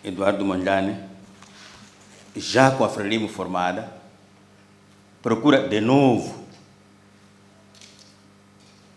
Eduardo Mondlane, já com a Frelimo formada, procura de novo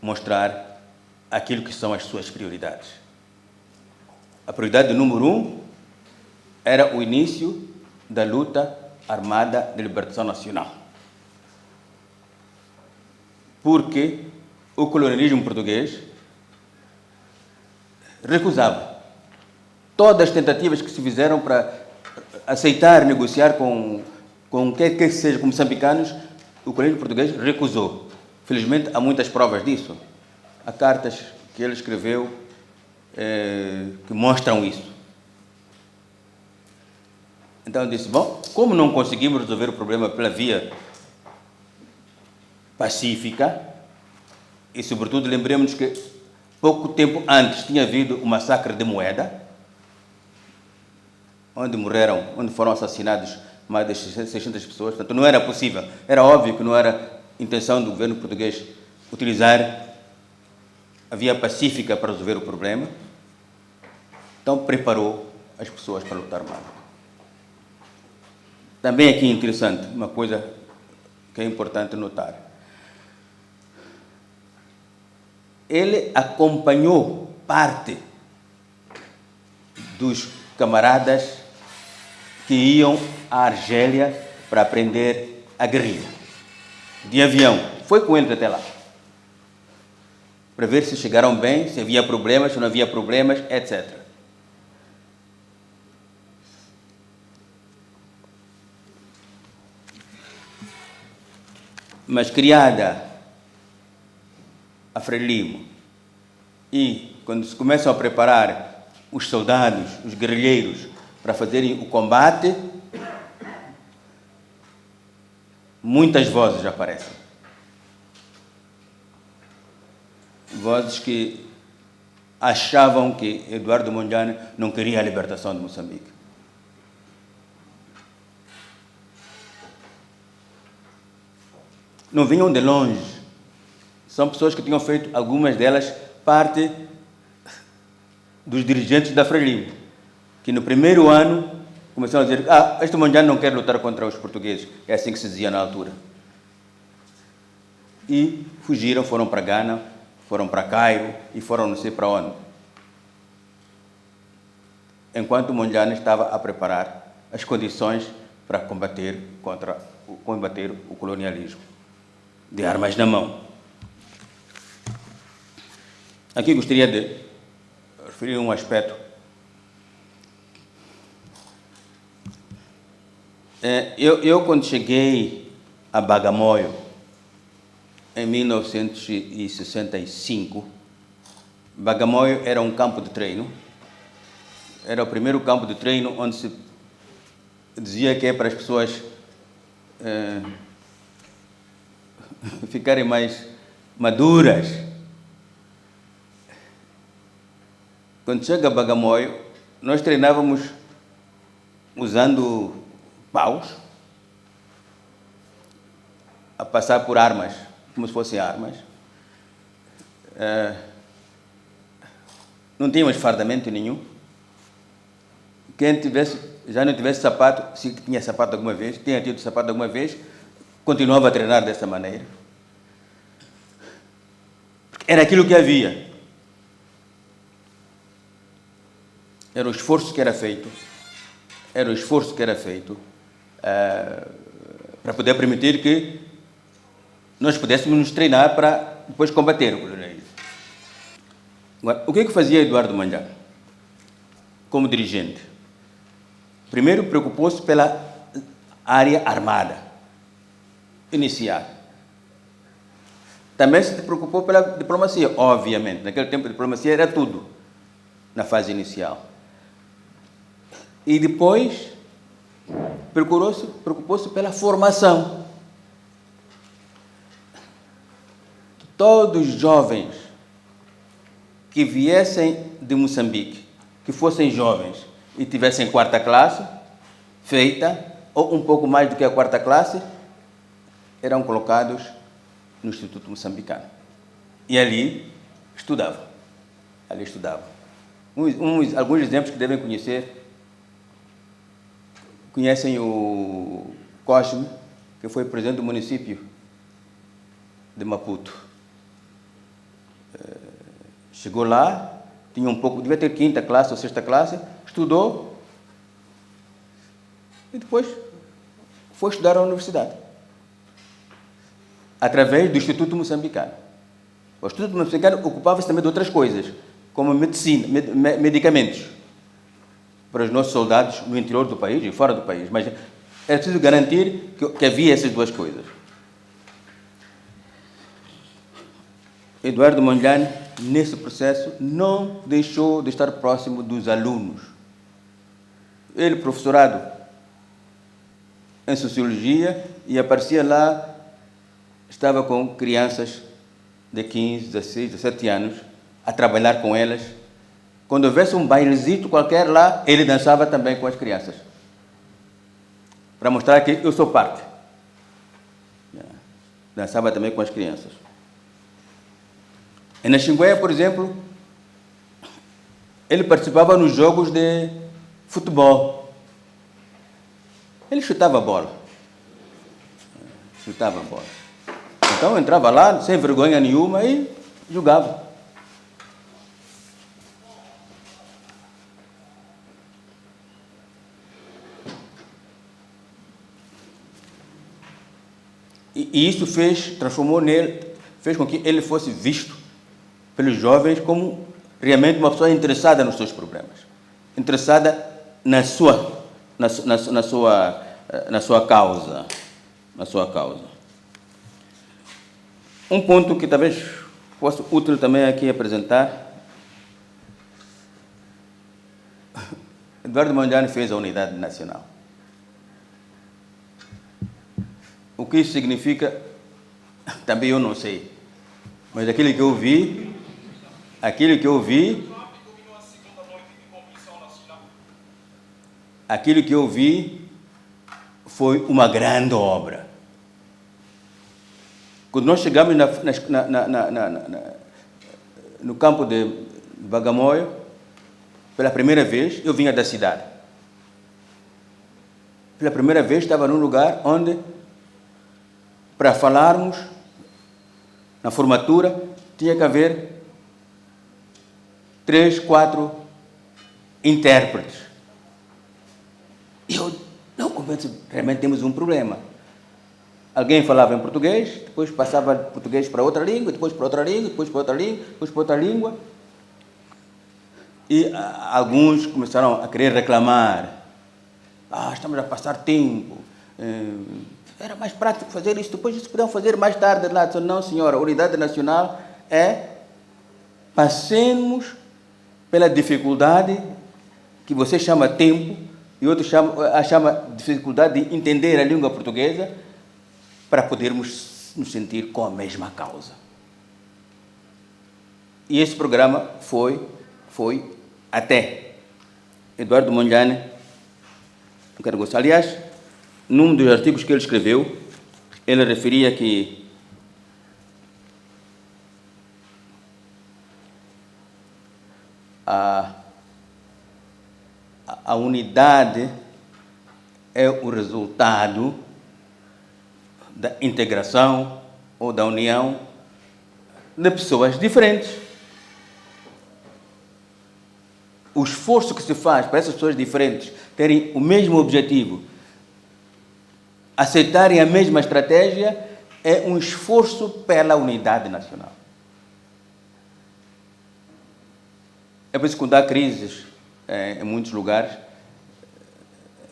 mostrar aquilo que são as suas prioridades. A prioridade número 1 era o início da luta armada de libertação nacional. Porque o colonialismo português recusava todas as tentativas que se fizeram para aceitar, negociar com quem quer que seja, com moçambicanos, o colonialismo português recusou. Felizmente, há muitas provas disso. Há cartas que ele escreveu que mostram isso. Então, eu disse, bom, como não conseguimos resolver o problema pela via pacífica, e, sobretudo, lembremos que pouco tempo antes tinha havido o massacre de Moeda, onde foram assassinados mais de 600 pessoas. Portanto, não era possível, era óbvio que não era intenção do governo português utilizar a via pacífica para resolver o problema. Então, preparou as pessoas para lutar armada. Também aqui é interessante, uma coisa que é importante notar. Ele acompanhou parte dos camaradas que iam à Argélia para aprender a guerrilha. De avião, foi com eles até lá. Para ver se chegaram bem, se havia problemas, se não havia problemas, etc. Mas criada a Frelimo, e quando se começam a preparar os soldados, os guerrilheiros, para fazerem o combate, muitas vozes aparecem. Vozes que achavam que Eduardo Mondlane não queria a libertação de Moçambique. Não vinham de longe. São pessoas que tinham feito, algumas delas, parte dos dirigentes da Frelimo, que no primeiro ano começaram a dizer: este Mondlane não quer lutar contra os portugueses. É assim que se dizia na altura. E fugiram, foram para Gana, foram para Cairo e foram não sei para onde. Enquanto Mondlane estava a preparar as condições para combater o colonialismo, de armas na mão. Aqui gostaria de referir um aspecto. Eu quando cheguei a Bagamoyo, em 1965, Bagamoyo era um campo de treino. Era o primeiro campo de treino onde se dizia que é para as pessoas ficarem mais maduras. Quando chega a Bagamoyo, nós treinávamos usando paus a passar por armas, como se fossem armas. Não tínhamos fardamento nenhum. Quem já não tivesse sapato, se tinha sapato alguma vez, tinha tido sapato alguma vez, continuava a treinar dessa maneira. Era aquilo que havia. Era o esforço que era feito. Para poder permitir que nós pudéssemos nos treinar para depois combater o colonialismo. Agora, o que fazia Eduardo Mondlane como dirigente? Primeiro, preocupou-se pela área armada inicial. Também se preocupou pela diplomacia, obviamente. Naquele tempo, a diplomacia era tudo, na fase inicial. E depois, preocupou-se pela formação. Todos os jovens que viessem de Moçambique, que fossem jovens e tivessem quarta classe feita, ou um pouco mais do que a quarta classe, eram colocados no Instituto Moçambicano. E ali estudavam. Alguns exemplos que devem conhecer conhecem o Cosme, que foi presidente do município de Maputo. Chegou lá, tinha um pouco, devia ter quinta classe ou sexta classe, estudou e depois foi estudar à universidade, através do Instituto Moçambicano. O Instituto Moçambicano ocupava-se também de outras coisas, como medicina, medicamentos, para os nossos soldados no interior do país e fora do país, mas era preciso garantir que havia essas duas coisas. Eduardo Mondlane, nesse processo, não deixou de estar próximo dos alunos. Ele, professorado em Sociologia, e aparecia lá, estava com crianças de 15, 16, 17 anos, a trabalhar com elas. Quando houvesse um bailezito qualquer lá, ele dançava também com as crianças, para mostrar que eu sou parte. Dançava também com as crianças. E na Xinguéia, por exemplo, ele participava nos jogos de futebol. Ele chutava a bola. Chutava a bola. Então entrava lá, sem vergonha nenhuma, e jogava. E isso transformou nele, fez com que ele fosse visto pelos jovens como realmente uma pessoa interessada nos seus problemas, interessada na sua causa, Um ponto que talvez fosse útil também aqui apresentar: Eduardo Mondlane fez a unidade nacional. O que isso significa, também eu não sei, mas aquilo que eu vi foi uma grande obra. Quando nós chegamos no campo de Bagamoyo, pela primeira vez, eu vinha da cidade. Pela primeira vez estava num lugar onde, para falarmos na formatura, tinha que haver 3, 4 intérpretes. E eu não convenço, realmente temos um problema. Alguém falava em português, depois passava de português para outra língua, depois para outra língua, depois para outra língua, depois para outra língua. E alguns começaram a querer reclamar. Estamos a passar tempo. Era mais prático fazer isso, depois isso podemos fazer mais tarde lá. Disse, não, senhora, a unidade nacional passemos pela dificuldade que você chama tempo e outros chama dificuldade de entender a língua portuguesa, para podermos nos sentir com a mesma causa. E esse programa foi até Eduardo Mondlane encarregou-se. Aliás, num dos artigos que ele escreveu, ele referia que a unidade é o resultado da integração ou da união de pessoas diferentes. O esforço que se faz para essas pessoas diferentes terem o mesmo objetivo, aceitarem a mesma estratégia, é um esforço pela unidade nacional. É por isso que quando há crises em muitos lugares,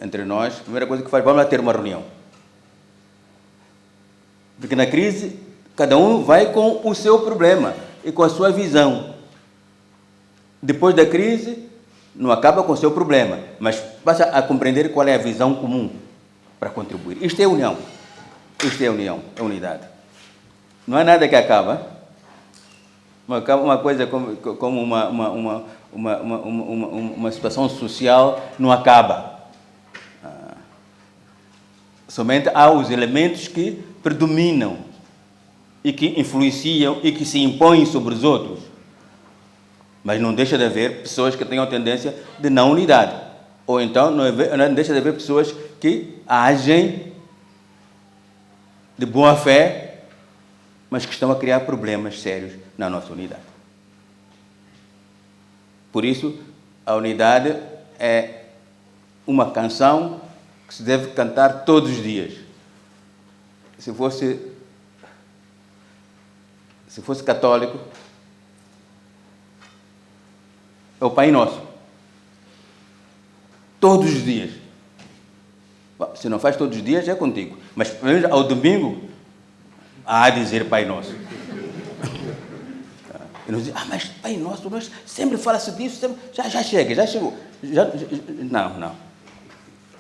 entre nós, a primeira coisa que faz, vamos lá ter uma reunião. Porque na crise, cada um vai com o seu problema e com a sua visão. Depois da crise, não acaba com o seu problema, mas passa a compreender qual é a visão comum para contribuir. Isto é união. Isto é união, é unidade. Não há nada que acaba. Uma coisa como uma situação social não acaba. Somente há os elementos que predominam e que influenciam e que se impõem sobre os outros. Mas não deixa de haver pessoas que tenham tendência de não unidade. Ou então não deixa de haver pessoas que agem de boa fé, mas que estão a criar problemas sérios na nossa unidade. Por isso, a unidade é uma canção que se deve cantar todos os dias. Se fosse católico, é o Pai Nosso. Todos os dias. Se não faz todos os dias, é contigo. Mas pelo menos ao domingo, há de dizer Pai Nosso. E nos diz, mas Pai Nosso, nós sempre fala-se disso, sempre, já chega, já chegou. Não.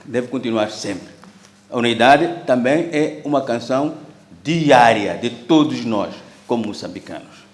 Deve continuar sempre. A unidade também é uma canção diária de todos nós, como moçambicanos.